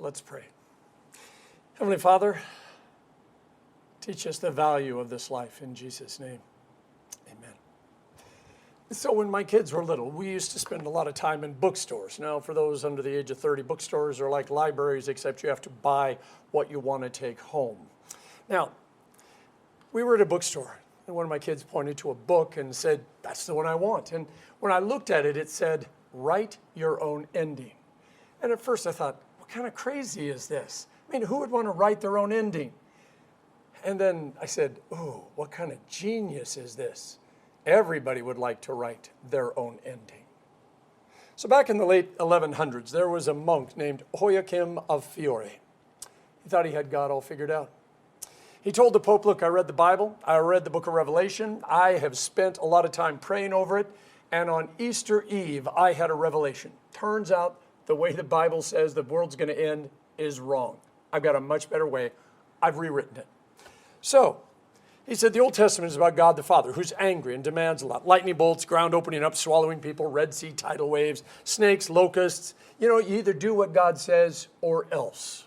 Let's pray. Heavenly Father, teach us the value of this life in Jesus' name. Amen. So when my kids were little, we used to spend a lot of time in bookstores. Now, for those under the age of 30, bookstores are like libraries, except you have to buy what you want to take home. Now, we were at a bookstore, and one of my kids pointed to a book and said, "That's the one I want." And when I looked at it, it said, "Write your own ending." And at first I thought, what kind of crazy is this? I mean, who would want to write their own ending? And then I said, oh, what kind of genius is this? Everybody would like to write their own ending. So back in the late 1100s, there was a monk named Joachim of Fiore. He thought he had God all figured out. He told the Pope, look, I read the Bible, I read the book of Revelation, I have spent a lot of time praying over it, and on Easter Eve, I had a revelation. Turns out the way the Bible says the world's going to end is wrong. I've got a much better way. I've rewritten it. So, he said the Old Testament is about God the Father, who's angry and demands a lot. Lightning bolts, ground opening up, swallowing people, Red Sea tidal waves, snakes, locusts. You either do what God says or else.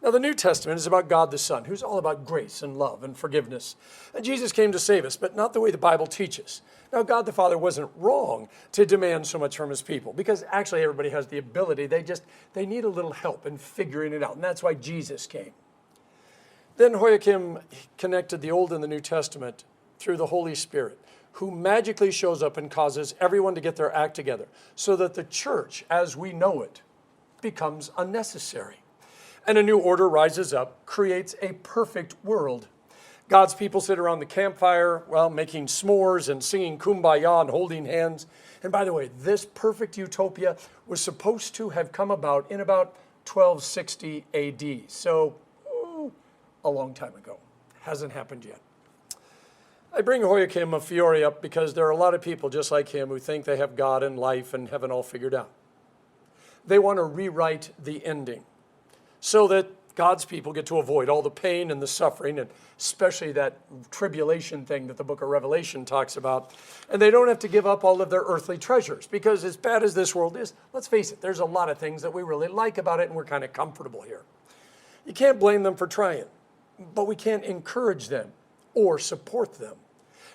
Now, the New Testament is about God the Son, who's all about grace and love and forgiveness. And Jesus came to save us, but not the way the Bible teaches. Now, God the Father wasn't wrong to demand so much from his people, because actually everybody has the ability. They need a little help in figuring it out, and that's why Jesus came. Then Joachim connected the Old and the New Testament through the Holy Spirit, who magically shows up and causes everyone to get their act together, so that the church, as we know it, becomes unnecessary. And a new order rises up, creates a perfect world. God's people sit around the campfire, making s'mores and singing kumbaya and holding hands. And by the way, this perfect utopia was supposed to have come about in about 1260 AD. So, a long time ago. Hasn't happened yet. I bring Joachim of Fiore up because there are a lot of people just like him who think they have God and life and heaven all figured out. They want to rewrite the ending so that God's people get to avoid all the pain and the suffering, and especially that tribulation thing that the book of Revelation talks about. And they don't have to give up all of their earthly treasures, because as bad as this world is, let's face it, there's a lot of things that we really like about it, and we're kind of comfortable here. You can't blame them for trying, but we can't encourage them or support them.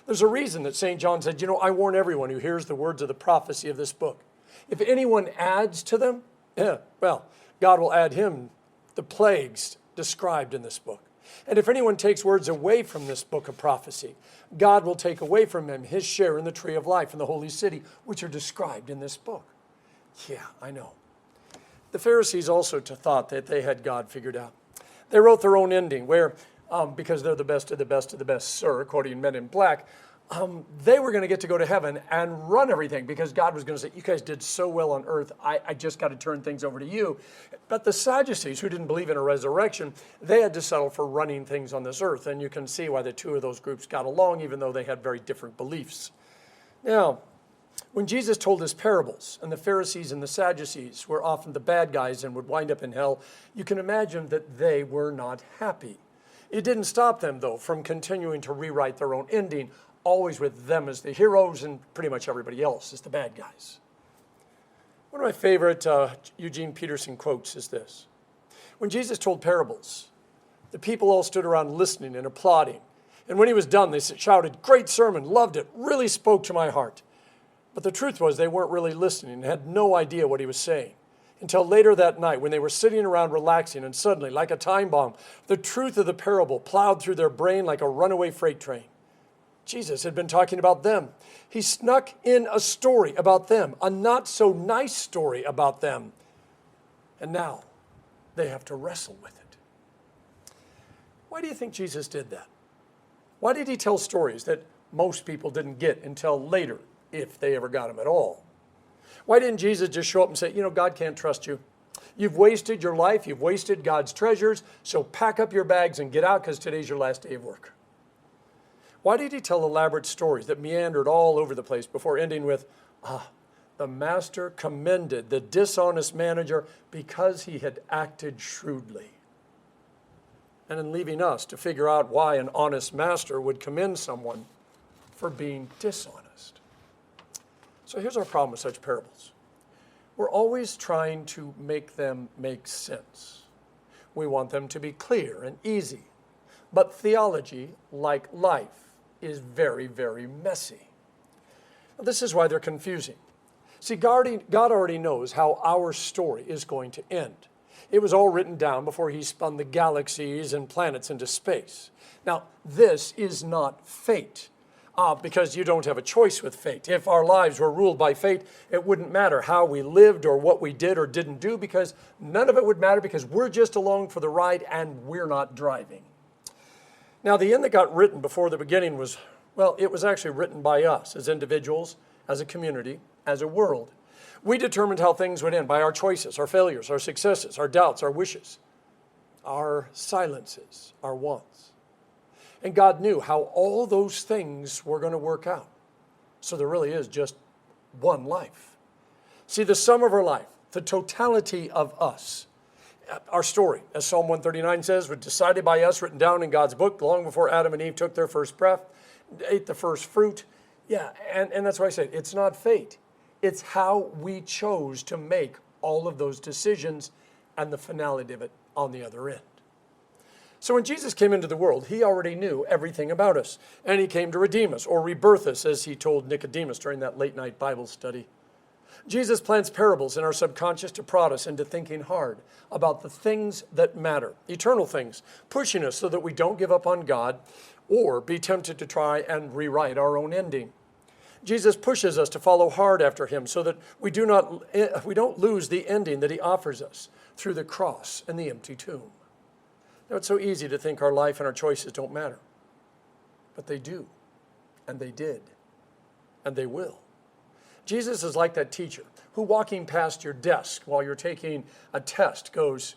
There's a reason that St. John said, I warn everyone who hears the words of the prophecy of this book. If anyone adds to them, God will add him the plagues described in this book. And if anyone takes words away from this book of prophecy, God will take away from him his share in the tree of life and the holy city, which are described in this book. Yeah, I know. The Pharisees also thought that they had God figured out. They wrote their own ending where, because they're the best of the best of the best, sir, quoting Men in Black, they were going to get to go to heaven and run everything, because God was going to say, you guys did so well on earth, I just got to turn things over to you. But the Sadducees, who didn't believe in a resurrection, they had to settle for running things on this earth. And you can see why the two of those groups got along, even though they had very different beliefs. Now, when Jesus told his parables, and the Pharisees and the Sadducees were often the bad guys and would wind up in hell, you can imagine that they were not happy. It didn't stop them, though, from continuing to rewrite their own ending, always with them as the heroes and pretty much everybody else as the bad guys. One of my favorite Eugene Peterson quotes is this. When Jesus told parables, the people all stood around listening and applauding. And when he was done, they shouted, "Great sermon, loved it, really spoke to my heart." But the truth was they weren't really listening and had no idea what he was saying. Until later that night, when they were sitting around relaxing, and suddenly, like a time bomb, the truth of the parable plowed through their brain like a runaway freight train. Jesus had been talking about them. He snuck in a story about them, a not-so-nice story about them. And now they have to wrestle with it. Why do you think Jesus did that? Why did he tell stories that most people didn't get until later, if they ever got them at all? Why didn't Jesus just show up and say, God can't trust you. You've wasted your life. You've wasted God's treasures. So pack up your bags and get out, because today's your last day of work. Why did he tell elaborate stories that meandered all over the place before ending with, the master commended the dishonest manager because he had acted shrewdly? And in leaving us to figure out why an honest master would commend someone for being dishonest. So here's our problem with such parables. we're always trying to make them make sense. We want them to be clear and easy. But theology, like life, is very, very messy. This is why they're confusing. See, God already knows how our story is going to end. It was all written down before he spun the galaxies and planets into space. Now, this is not fate, because you don't have a choice with fate. If our lives were ruled by fate, it wouldn't matter how we lived or what we did or didn't do, because none of it would matter, because we're just along for the ride and we're not driving. Now, the end that got written before the beginning was, well, it was actually written by us as individuals, as a community, as a world. We determined how things would end by our choices, our failures, our successes, our doubts, our wishes, our silences, our wants. And God knew how all those things were going to work out. So there really is just one life. See, the sum of our life, the totality of us, our story, as Psalm 139 says, was decided by us, written down in God's book long before Adam and Eve took their first breath, ate the first fruit. Yeah, and that's why I say it's not fate. It's how we chose to make all of those decisions and the finality of it on the other end. So when Jesus came into the world, he already knew everything about us. And he came to redeem us or rebirth us, as he told Nicodemus during that late night Bible study. Jesus plants parables in our subconscious to prod us into thinking hard about the things that matter, eternal things, pushing us so that we don't give up on God or be tempted to try and rewrite our own ending. Jesus pushes us to follow hard after him so that we don't lose the ending that he offers us through the cross and the empty tomb. Now, it's so easy to think our life and our choices don't matter, but they do, and they did, and they will. Jesus is like that teacher who, walking past your desk while you're taking a test, goes,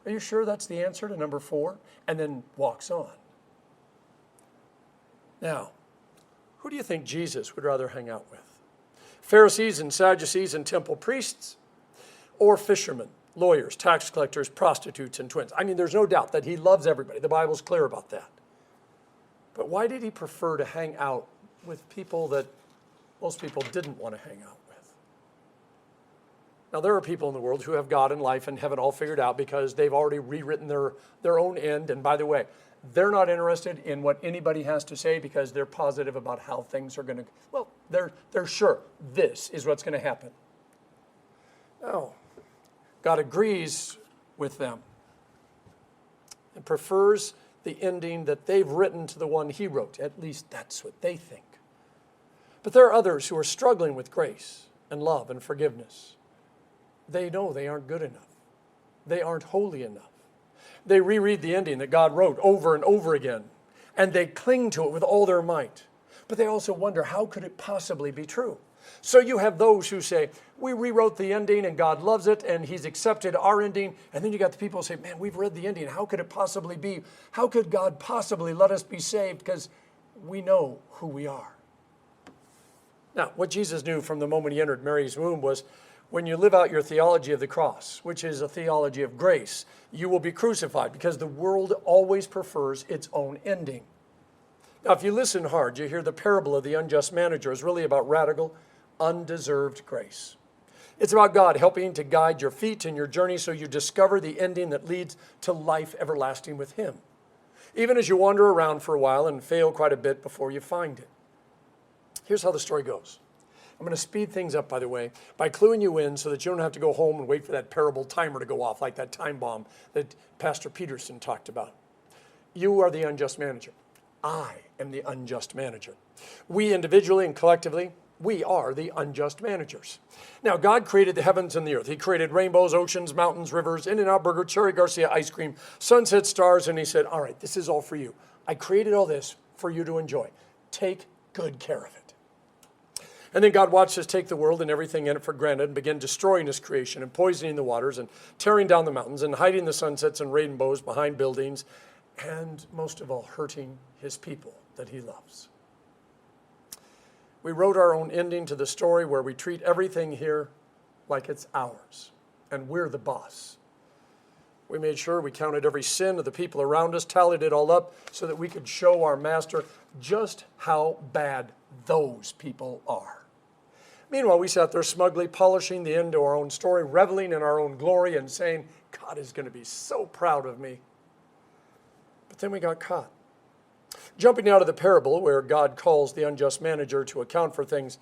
"Are you sure that's the answer to number 4?" and then walks on. Now, who do you think Jesus would rather hang out with? Pharisees and Sadducees and temple priests, or fishermen, lawyers, tax collectors, prostitutes, and twins? I mean, there's no doubt that he loves everybody. The Bible's clear about that. But why did he prefer to hang out with people that most people didn't want to hang out with? Now, there are people in the world who have God and life and have it all figured out because they've already rewritten their own end. And by the way, they're not interested in what anybody has to say because they're positive about how things are going to, well, they're sure this is what's going to happen. No, God agrees with them and prefers the ending that they've written to the one he wrote. At least that's what they think. But there are others who are struggling with grace and love and forgiveness. They know they aren't good enough. They aren't holy enough. They reread the ending that God wrote over and over again, and they cling to it with all their might. But they also wonder, how could it possibly be true? So you have those who say, we rewrote the ending and God loves it and he's accepted our ending. And then you got the people who say, man, we've read the ending. How could it possibly be? How could God possibly let us be saved? Because we know who we are. Now, what Jesus knew from the moment he entered Mary's womb was, when you live out your theology of the cross, which is a theology of grace, you will be crucified because the world always prefers its own ending. Now, if you listen hard, you hear the parable of the unjust manager is really about radical, undeserved grace. It's about God helping to guide your feet in your journey so you discover the ending that leads to life everlasting with him, even as you wander around for a while and fail quite a bit before you find it. Here's how the story goes. I'm going to speed things up, by the way, by cluing you in so that you don't have to go home and wait for that parable timer to go off like that time bomb that Pastor Peterson talked about. You are the unjust manager. I am the unjust manager. We individually and collectively, we are the unjust managers. Now, God created the heavens and the earth. He created rainbows, oceans, mountains, rivers, In-N-Out Burger, Cherry Garcia ice cream, sunset stars, and he said, all right, this is all for you. I created all this for you to enjoy. Take good care of it. And then God watched us take the world and everything in it for granted and begin destroying his creation and poisoning the waters and tearing down the mountains and hiding the sunsets and rainbows behind buildings and, most of all, hurting his people that he loves. We wrote our own ending to the story where we treat everything here like it's ours, and we're the boss. We made sure we counted every sin of the people around us, tallied it all up so that we could show our master just how bad those people are. Meanwhile, we sat there smugly polishing the end to our own story, reveling in our own glory and saying, God is going to be so proud of me. But then we got caught. Jumping out of the parable where God calls the unjust manager to account for things,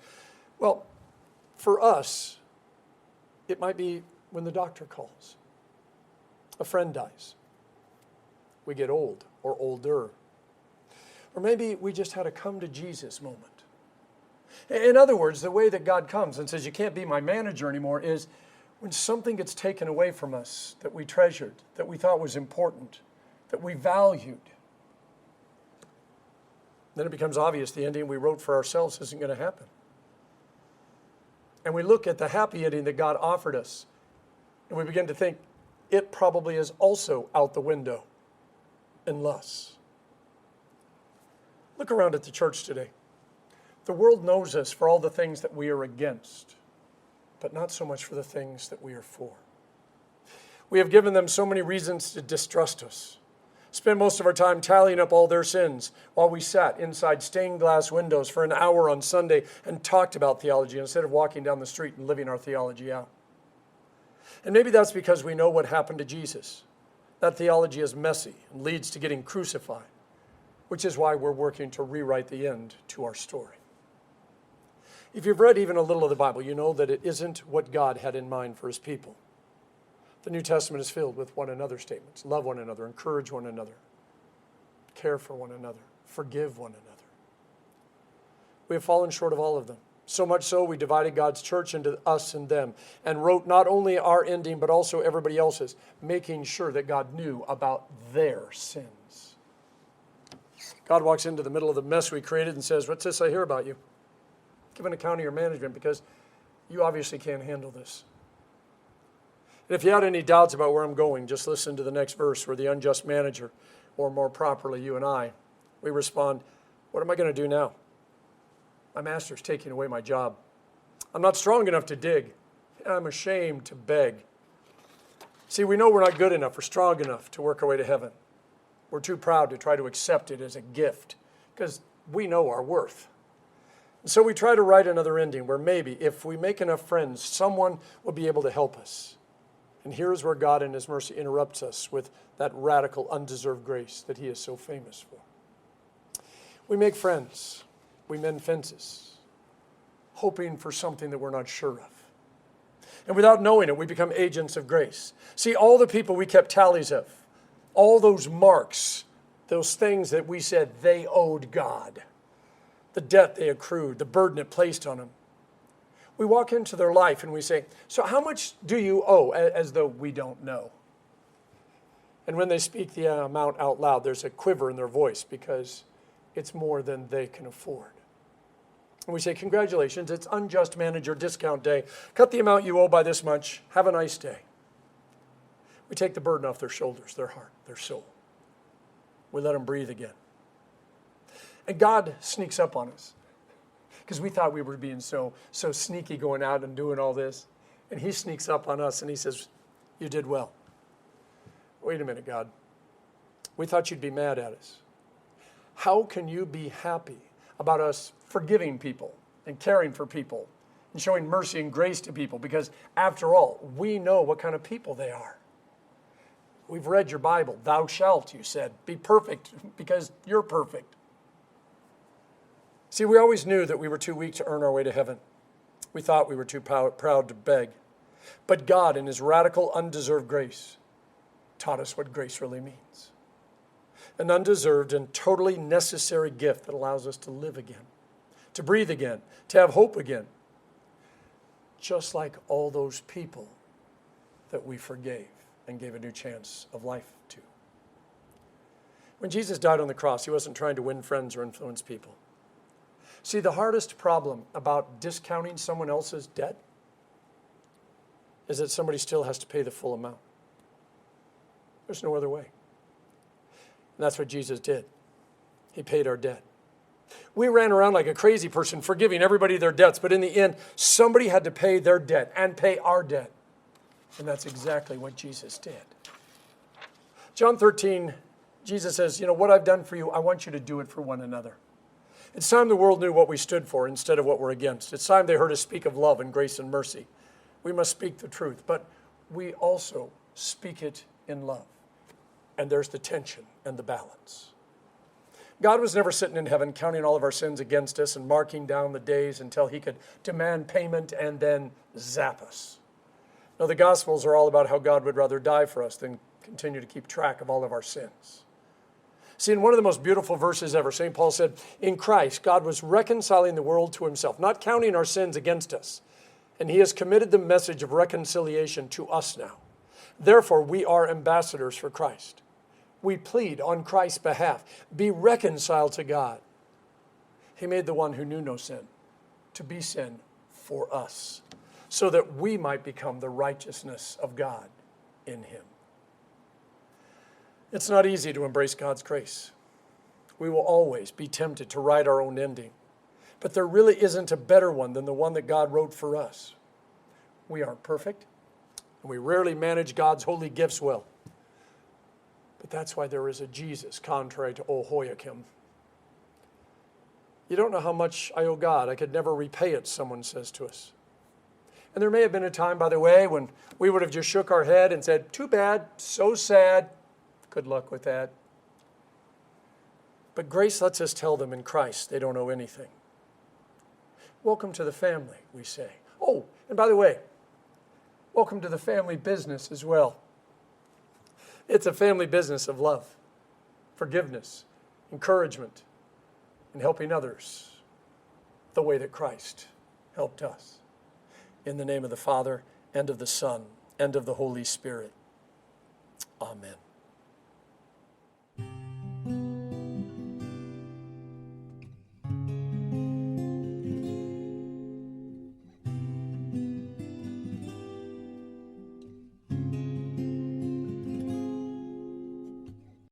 well, for us, it might be when the doctor calls. A friend dies. We get old or older. Or maybe we just had a come to Jesus moment. In other words, the way that God comes and says, you can't be my manager anymore, is when something gets taken away from us that we treasured, that we thought was important, that we valued. Then it becomes obvious the ending we wrote for ourselves isn't going to happen. And we look at the happy ending that God offered us, and we begin to think it probably is also out the window, unless. Look around at the church today. The world knows us for all the things that we are against, but not so much for the things that we are for. We have given them so many reasons to distrust us. Spent most of our time tallying up all their sins while we sat inside stained glass windows for an hour on Sunday and talked about theology instead of walking down the street and living our theology out. And maybe that's because we know what happened to Jesus. That theology is messy and leads to getting crucified, which is why we're working to rewrite the end to our story. If you've read even a little of the Bible, you know that it isn't what God had in mind for his people. The New Testament is filled with one another statements. Love one another, encourage one another, care for one another, forgive one another. We have fallen short of all of them. So much so, we divided God's church into us and them and wrote not only our ending, but also everybody else's, making sure that God knew about their sins. God walks into the middle of the mess we created and says, what's this I hear about you? Give an account of your management because you obviously can't handle this. And if you had any doubts about where I'm going, just listen to the next verse where the unjust manager, or more properly, you and I, we respond, what am I going to do now? My master's taking away my job. I'm not strong enough to dig. I'm ashamed to beg. See, we know we're not good enough or strong enough to work our way to heaven. We're too proud to try to accept it as a gift because we know our worth. And so we try to write another ending where maybe if we make enough friends, someone will be able to help us. And here's where God in his mercy interrupts us with that radical, undeserved grace that he is so famous for. We make friends. We mend fences, hoping for something that we're not sure of. And without knowing it, we become agents of grace. See, all the people we kept tallies of, all those marks, those things that we said they owed God, the debt they accrued, the burden it placed on them. We walk into their life and we say, so how much do you owe? As though we don't know. And when they speak the amount out loud, there's a quiver in their voice because it's more than they can afford. And we say, congratulations, it's unjust manager discount day. Cut the amount you owe by this much. Have a nice day. We take the burden off their shoulders, their heart, their soul. We let them breathe again. And God sneaks up on us because we thought we were being so sneaky going out and doing all this. And he sneaks up on us and he says, you did well. Wait a minute, God. We thought you'd be mad at us. How can you be happy about us forgiving people and caring for people and showing mercy and grace to people? Because after all, we know what kind of people they are. We've read your Bible. Thou shalt, you said. Be perfect because you're perfect. See, we always knew that we were too weak to earn our way to heaven. We thought we were too proud to beg. But God, in his radical, undeserved grace, taught us what grace really means. An undeserved and totally necessary gift that allows us to live again, to breathe again, to have hope again. Just like all those people that we forgave and gave a new chance of life to. When Jesus died on the cross, he wasn't trying to win friends or influence people. See, the hardest problem about discounting someone else's debt is that somebody still has to pay the full amount. There's no other way. And that's what Jesus did. He paid our debt. We ran around like a crazy person forgiving everybody their debts, but in the end, somebody had to pay their debt and pay our debt. And that's exactly what Jesus did. John 13, Jesus says, what I've done for you, I want you to do it for one another. It's time the world knew what we stood for instead of what we're against. It's time they heard us speak of love and grace and mercy. We must speak the truth, but we also speak it in love. And there's the tension and the balance. God was never sitting in heaven counting all of our sins against us and marking down the days until he could demand payment and then zap us. No, the Gospels are all about how God would rather die for us than continue to keep track of all of our sins. See, in one of the most beautiful verses ever, St. Paul said, in Christ, God was reconciling the world to himself, not counting our sins against us. And he has committed the message of reconciliation to us now. Therefore, we are ambassadors for Christ. We plead on Christ's behalf, be reconciled to God. He made the one who knew no sin to be sin for us, so that we might become the righteousness of God in him. It's not easy to embrace God's grace. We will always be tempted to write our own ending, but there really isn't a better one than the one that God wrote for us. We aren't perfect, and we rarely manage God's holy gifts well. But that's why there is a Jesus, contrary to O Jehoiakim. You don't know how much I owe God. I could never repay it, someone says to us. And there may have been a time, by the way, when we would have just shook our head and said, too bad, so sad, good luck with that. But grace lets us tell them in Christ they don't owe anything. Welcome to the family, we say. Oh, and by the way, welcome to the family business as well. It's a family business of love, forgiveness, encouragement, and helping others the way that Christ helped us. In the name of the Father, and of the Son, and of the Holy Spirit. Amen.